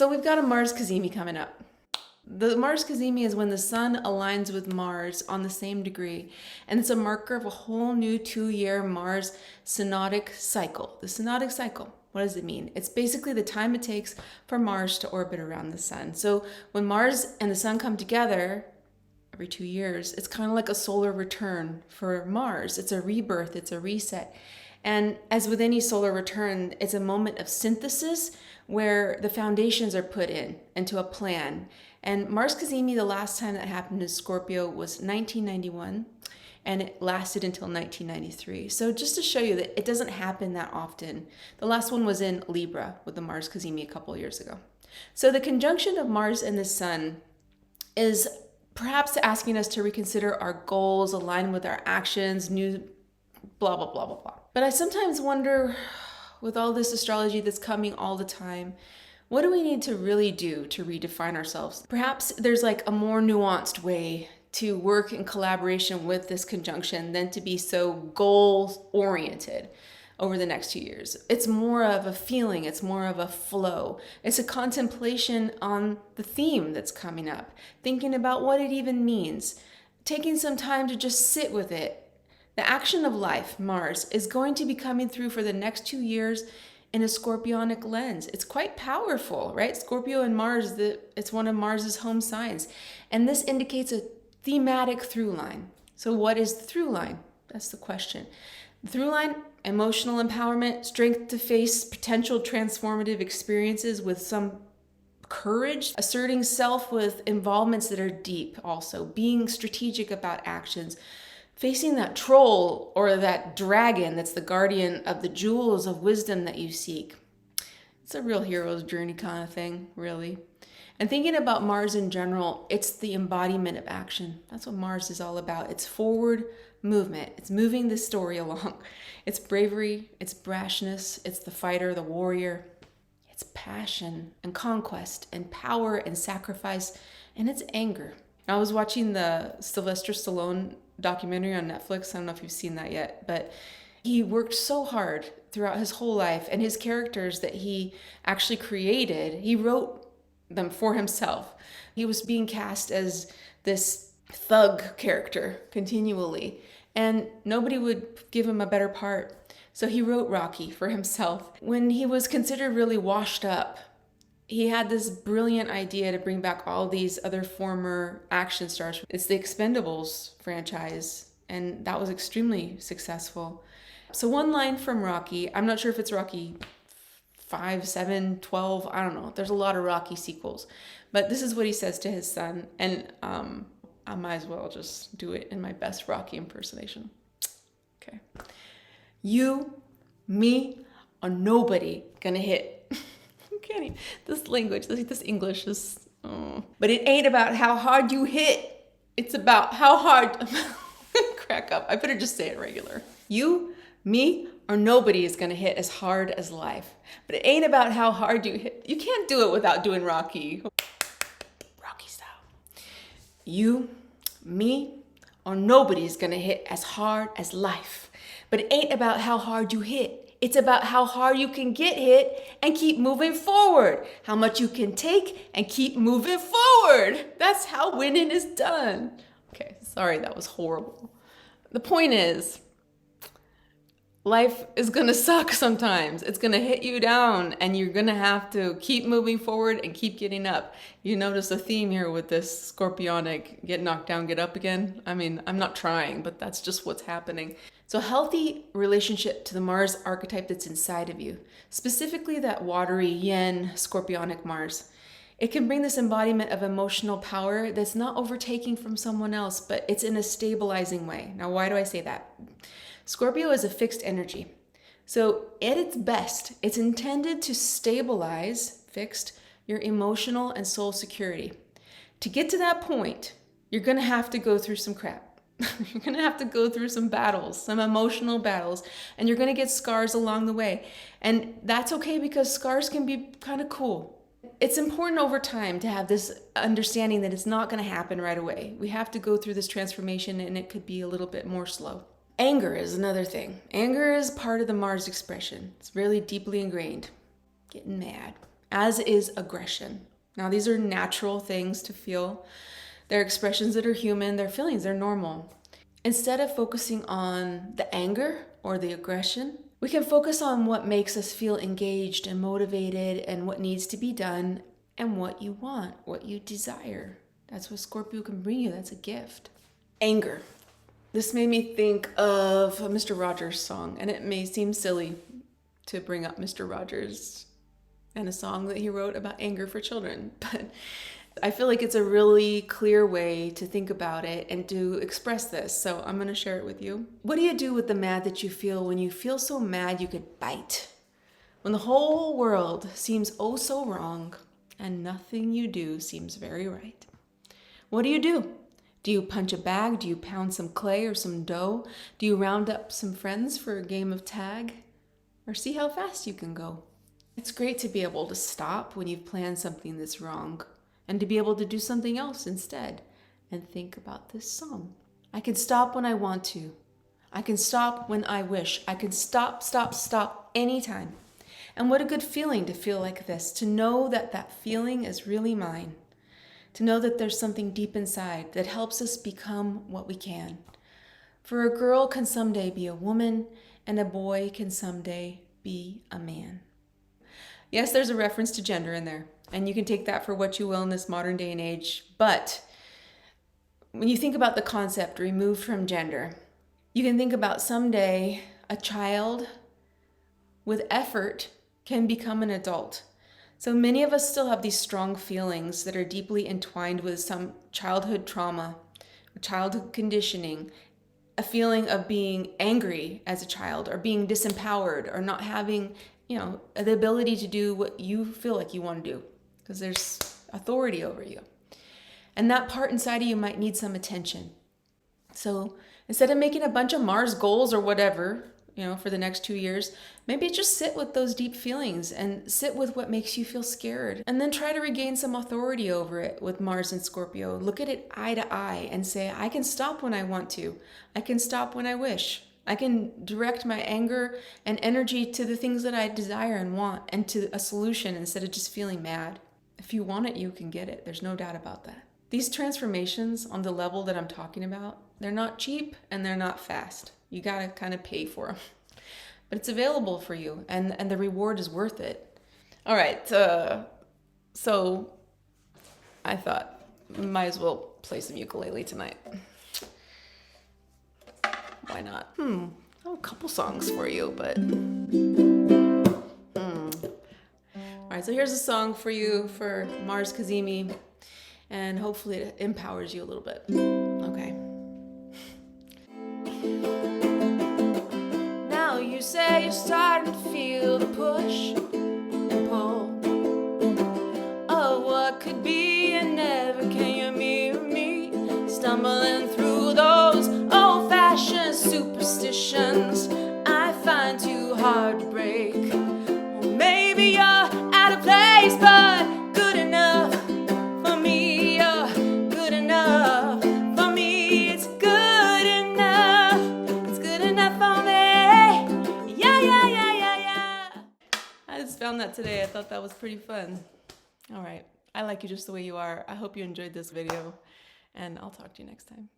So we've got a Mars Cazimi coming up. The Mars Cazimi is when the sun aligns with Mars on the same degree, and it's a marker of a whole new 2-year Mars Synodic cycle. The Synodic cycle, what does it mean? It's basically the time it takes for Mars to orbit around the sun. So when Mars and the sun come together every 2 years, it's kind of like a solar return for Mars. It's a rebirth, it's a reset. And as with any solar return, it's a moment of synthesis where the foundations are put into a plan. And Mars Cazimi, the last time that happened in Scorpio was 1991, and it lasted until 1993. So just to show you that it doesn't happen that often. The last one was in Libra with the Mars Cazimi a couple years ago. So the conjunction of Mars and the sun is perhaps asking us to reconsider our goals, align with our actions, new blah, blah, blah, blah, blah. But I sometimes wonder, with all this astrology that's coming all the time, what do we need to really do to redefine ourselves? Perhaps there's like a more nuanced way to work in collaboration with this conjunction than to be so goal-oriented over the next 2 years. It's more of a feeling, it's more of a flow. It's a contemplation on the theme that's coming up, thinking about what it even means, taking some time to just sit with it. The action of life, Mars, is going to be coming through for the next 2 years in a scorpionic lens. It's quite powerful, right? Scorpio and Mars, it's one of Mars's home signs. And this indicates a thematic through line. So what is the through line? That's the question. The through line, emotional empowerment, strength to face potential transformative experiences with some courage, asserting self with involvements that are deep also, being strategic about actions, facing that troll or that dragon that's the guardian of the jewels of wisdom that you seek. It's a real hero's journey kind of thing, really. And thinking about Mars in general, it's the embodiment of action. That's what Mars is all about. It's forward movement. It's moving the story along. It's bravery, it's brashness, it's the fighter, the warrior. It's passion and conquest and power and sacrifice, and it's anger. I was watching the Sylvester Stallone documentary on Netflix. I don't know if you've seen that yet, but he worked so hard throughout his whole life, and his characters that he actually created, he wrote them for himself. He was being cast as this thug character continually, and nobody would give him a better part. So he wrote Rocky for himself. When he was considered really washed up, he had this brilliant idea to bring back all these other former action stars. It's the Expendables franchise, and that was extremely successful. So one line from Rocky, I'm not sure if it's Rocky 5, 7, 12, I don't know. There's a lot of Rocky sequels. But this is what he says to his son, and I might as well just do it in my best Rocky impersonation. Okay. You, me, or nobody gonna hit. Can't even, this language, this English is, oh. But it ain't about how hard you hit. It's about how hard, crack up. I better just say it regular. You, me, or nobody is gonna hit as hard as life. But it ain't about how hard you hit. You can't do it without doing Rocky style. You, me, or nobody is gonna hit as hard as life. But it ain't about how hard you hit. It's about how hard you can get hit and keep moving forward. How much you can take and keep moving forward. That's how winning is done. Okay, sorry, that was horrible. The point is, life is gonna suck sometimes. It's gonna hit you down, and you're gonna have to keep moving forward and keep getting up. You notice a theme here with this scorpionic, get knocked down, get up again. I mean, I'm not trying, but that's just what's happening. So healthy relationship to the Mars archetype that's inside of you, specifically that watery yin scorpionic Mars. It can bring this embodiment of emotional power that's not overtaking from someone else, but it's in a stabilizing way. Now, why do I say that? Scorpio is a fixed energy. So at its best, it's intended to stabilize, fixed, your emotional and soul security. To get to that point, you're gonna have to go through some crap. You're gonna have to go through some battles, some emotional battles, and you're gonna get scars along the way. And that's okay, because scars can be kind of cool. It's important over time to have this understanding that it's not gonna happen right away. We have to go through this transformation, and it could be a little bit more slow. Anger is another thing. Anger is part of the Mars expression. It's really deeply ingrained. Getting mad. as is aggression. Now, these are natural things to feel. They're expressions that are human, they're feelings, they're normal. Instead of focusing on the anger or the aggression, we can focus on what makes us feel engaged and motivated and what needs to be done and what you want, what you desire. That's what Scorpio can bring you. That's a gift. Anger. This made me think of a Mr. Rogers song, and it may seem silly to bring up Mr. Rogers and a song that he wrote about anger for children, but I feel like it's a really clear way to think about it and to express this, so I'm going to share it with you. What do you do with the mad that you feel when you feel so mad you could bite? When the whole world seems oh so wrong and nothing you do seems very right. What do? Do you punch a bag? Do you pound some clay or some dough? Do you round up some friends for a game of tag? Or see how fast you can go? It's great to be able to stop when you've planned something that's wrong and to be able to do something else instead and think about this song. I can stop when I want to. I can stop when I wish. I can stop anytime. And what a good feeling to feel like this, to know that that feeling is really mine. To know that there's something deep inside that helps us become what we can. For a girl can someday be a woman, and a boy can someday be a man. Yes, there's a reference to gender in there, and you can take that for what you will in this modern day and age, but when you think about the concept removed from gender, you can think about someday a child with effort can become an adult. So many of us still have these strong feelings that are deeply entwined with some childhood trauma, childhood conditioning, a feeling of being angry as a child or being disempowered or not having, the ability to do what you feel like you want to do because there's authority over you. And that part inside of you might need some attention. So instead of making a bunch of Mars goals or whatever, for the next 2 years, maybe just sit with those deep feelings and sit with what makes you feel scared. And then try to regain some authority over it with Mars and Scorpio. Look at it eye to eye and say, I can stop when I want to. I can stop when I wish. I can direct my anger and energy to the things that I desire and want and to a solution instead of just feeling mad. If you want it, you can get it. There's no doubt about that. These transformations on the level that I'm talking about, they're not cheap and they're not fast. You gotta kind of pay for them. But it's available for you and the reward is worth it. All right, so I thought might as well play some ukulele tonight. Why not? I have a couple songs for you, but... All right, so here's a song for you for Mars Cazimi, and hopefully it empowers you a little bit. Okay. Now you say you're starting to feel the push and pull of what could be, and never can you mirror me, stumbling through those old-fashioned superstitions I find too hard to break. Well, maybe you're out of place, but good enough for me. You're good enough for me. It's good enough. It's good enough for me. Yeah. I just found that today. I thought that was pretty fun. All right. I like you just the way you are. I hope you enjoyed this video, and I'll talk to you next time.